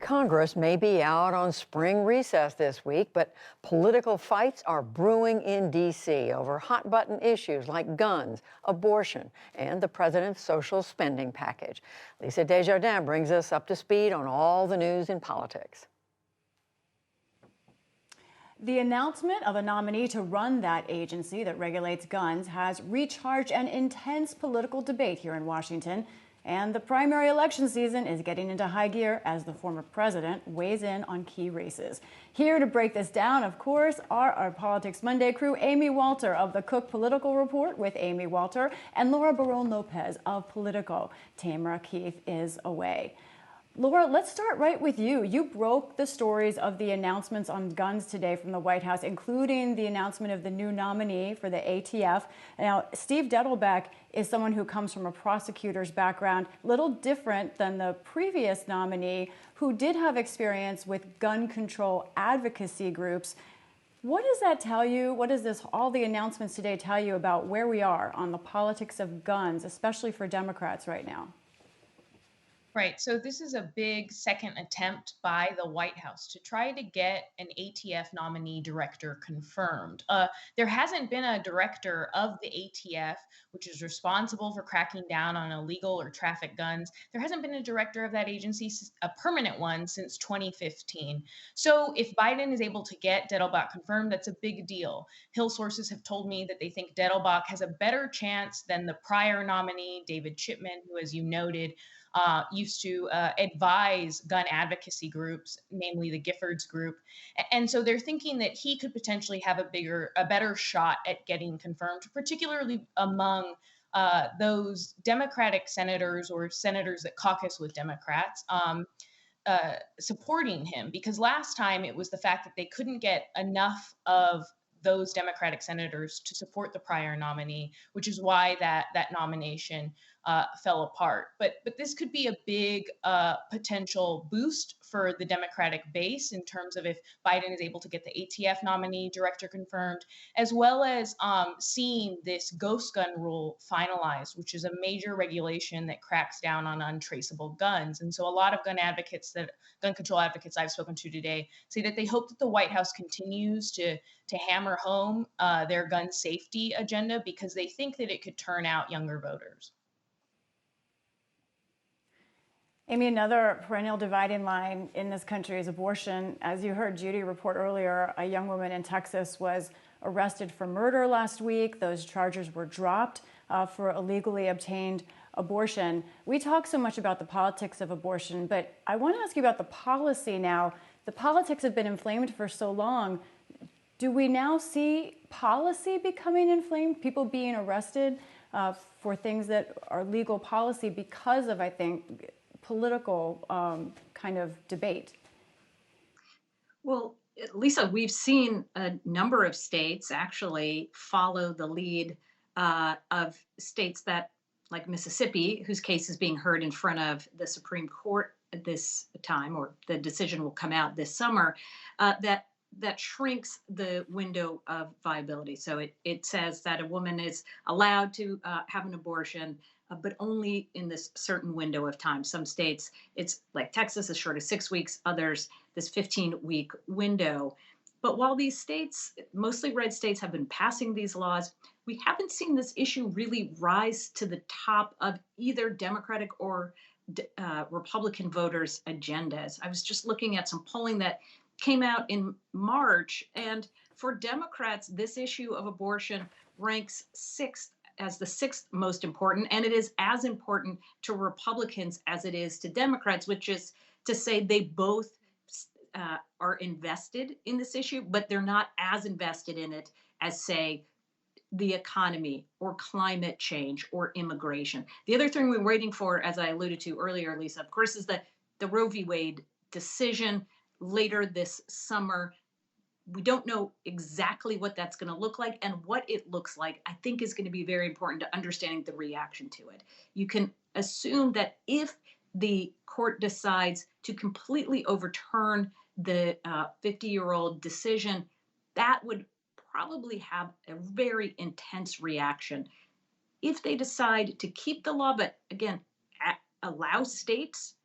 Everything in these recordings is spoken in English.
Congress may be out on spring recess this week, but political fights are brewing in D.C. over hot button issues like guns, abortion, and the president's social spending package. Lisa Desjardins brings us up to speed on all the news in politics. The announcement of a nominee to run that agency that regulates guns has recharged an intense political debate here in Washington. And the primary election season is getting into high gear as the former president weighs in on key races. Here to break this down, of course, are our Politics Monday crew, Amy Walter of the Cook Political Report with Amy Walter and Laura Barone Lopez of Politico. Tamara Keith is away. Laura, let's start right with you. You broke the stories of the announcements on guns today from the White House, including the announcement of the new nominee for the ATF. Now, Steve Dettelbach is someone who comes from a prosecutor's background, little different than the previous nominee, who did have experience with gun control advocacy groups. What does that tell you? What does all the announcements today tell you about where we are on the politics of guns, especially for Democrats right now? Right. So this is a big second attempt by the White House to try to get an ATF nominee director confirmed. There hasn't been a director of the ATF, which is responsible for cracking down on illegal or traffic guns. There hasn't been a director of that agency, a permanent one, since 2015. So if Biden is able to get Dettelbach confirmed, that's a big deal. Hill sources have told me that they think Dettelbach has a better chance than the prior nominee, David Chipman, who, as you noted, used to advise gun advocacy groups, namely the Giffords Group. And so they're thinking that he could potentially have a better shot at getting confirmed, particularly among those Democratic senators or senators that caucus with Democrats. Supporting him, because last time it was the fact that they couldn't get enough of those Democratic senators to support the prior nominee, which is why that nomination fell apart. But this could be a big potential boost for the Democratic base in terms of if Biden is able to get the ATF nominee director confirmed, as well as seeing this ghost gun rule finalized, which is a major regulation that cracks down on untraceable guns. And so a lot of gun control advocates I've spoken to today say that they hope that the White House continues to hammer home their gun safety agenda, because they think that it could turn out younger voters. Amy, another perennial dividing line in this country is abortion. As you heard Judy report earlier, a young woman in Texas was arrested for murder last week. Those charges were dropped for illegally obtained abortion. We talk so much about the politics of abortion, but I want to ask you about the policy now. The politics have been inflamed for so long. Do we now see policy becoming inflamed, people being arrested for things that are legal policy because of, I think, political kind of debate? Well, Lisa, we've seen a number of states actually follow the lead of states that, like Mississippi, whose case is being heard in front of the Supreme Court at this time, or the decision will come out this summer, that shrinks the window of viability. So it says that a woman is allowed to have an abortion, but only in this certain window of time. Some states, it's like Texas, as short as 6 weeks, others, this 15-week window. But while these states, mostly red states, have been passing these laws, we haven't seen this issue really rise to the top of either Democratic or Republican voters' agendas. I was just looking at some polling that came out in March, and for Democrats, this issue of abortion ranks as the sixth most important, and it is as important to Republicans as it is to Democrats, which is to say they both are invested in this issue, but they're not as invested in it as, say, the economy or climate change or immigration. The other thing we're waiting for, as I alluded to earlier, Lisa, of course, is the Roe v. Wade decision later this summer. We don't know exactly what that's going to look like, and what it looks like, I think, is going to be very important to understanding the reaction to it. You can assume that if the court decides to completely overturn the 50-year-old decision, that would probably have a very intense reaction. If they decide to keep the law, but again, allow states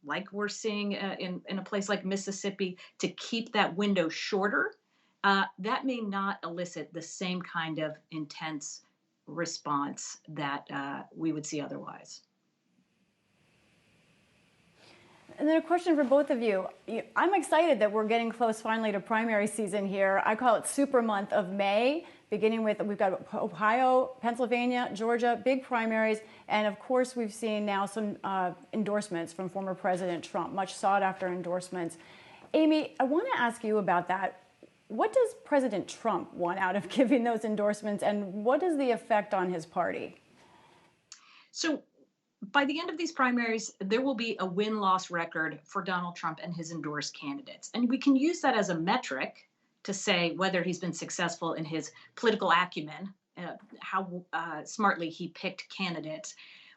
like we're seeing in a place like Mississippi, to keep that window shorter, that may not elicit the same kind of intense response that we would see otherwise. And then a question for both of you. I'm excited that we're getting close finally to primary season here. I call it super month of May, beginning with, we've got Ohio, Pennsylvania, Georgia, big primaries. And of course, we've seen now some endorsements from former President Trump, much sought after endorsements. Amy, I want to ask you about that. What does President Trump want out of giving those endorsements, and what is the effect on his party? So by the end of these primaries, there will be a win-loss record for Donald Trump and his endorsed candidates. And we can use that as a metric to say whether he's been successful in his political acumen, how smartly he picked candidates.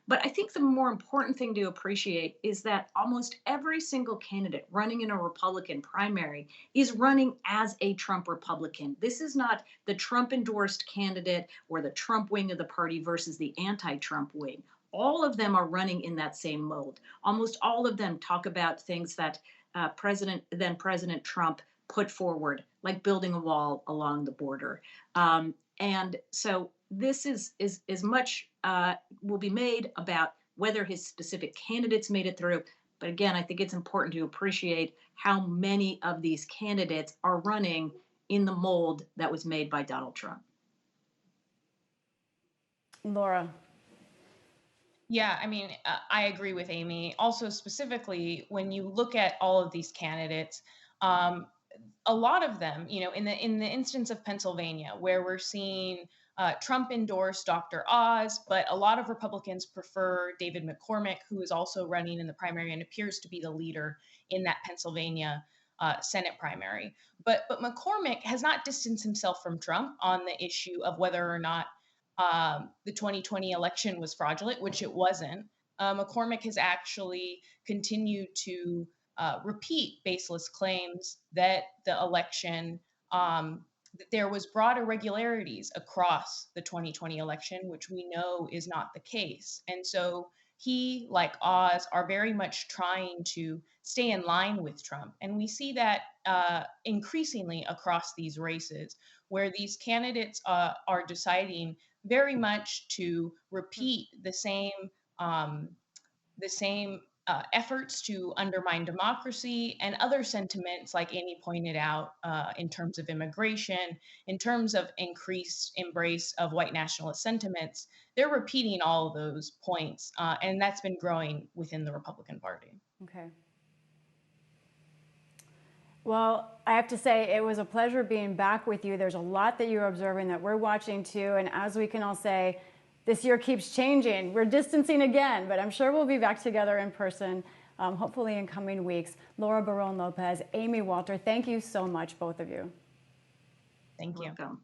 But I think the more important thing to appreciate is that almost every single candidate running in a Republican primary is running as a Trump Republican. This is not the Trump endorsed candidate or the Trump wing of the party versus the anti-Trump wing. All of them are running in that same mold. Almost all of them talk about things that then President Trump put forward, like building a wall along the border. And so this is much will be made about whether his specific candidates made it through. But again, I think it's important to appreciate how many of these candidates are running in the mold that was made by Donald Trump. Laura. Yeah, I mean, I agree with Amy. Also, specifically, when you look at all of these candidates, a lot of them, in the instance of Pennsylvania, where we're seeing Trump endorse Dr. Oz, but a lot of Republicans prefer David McCormick, who is also running in the primary and appears to be the leader in that Pennsylvania Senate primary. But McCormick has not distanced himself from Trump on the issue of whether or not the 2020 election was fraudulent, which it wasn't. McCormick has actually continued to repeat baseless claims that the election, that there was broad irregularities across the 2020 election, which we know is not the case. And so he, like Oz, are very much trying to stay in line with Trump. And we see that increasingly across these races, where these candidates are deciding very much to repeat the same efforts to undermine democracy and other sentiments, like Amy pointed out, in terms of immigration, in terms of increased embrace of white nationalist sentiments. They're repeating all of those points, and that's been growing within the Republican Party. Okay. Well, I have to say, it was a pleasure being back with you. There's a lot that you're observing that we're watching too. And as we can all say, this year keeps changing. We're distancing again, but I'm sure we'll be back together in person, hopefully in coming weeks. Laura Barón Lopez, Amy Walter, thank you so much, both of you. Thank you. Welcome.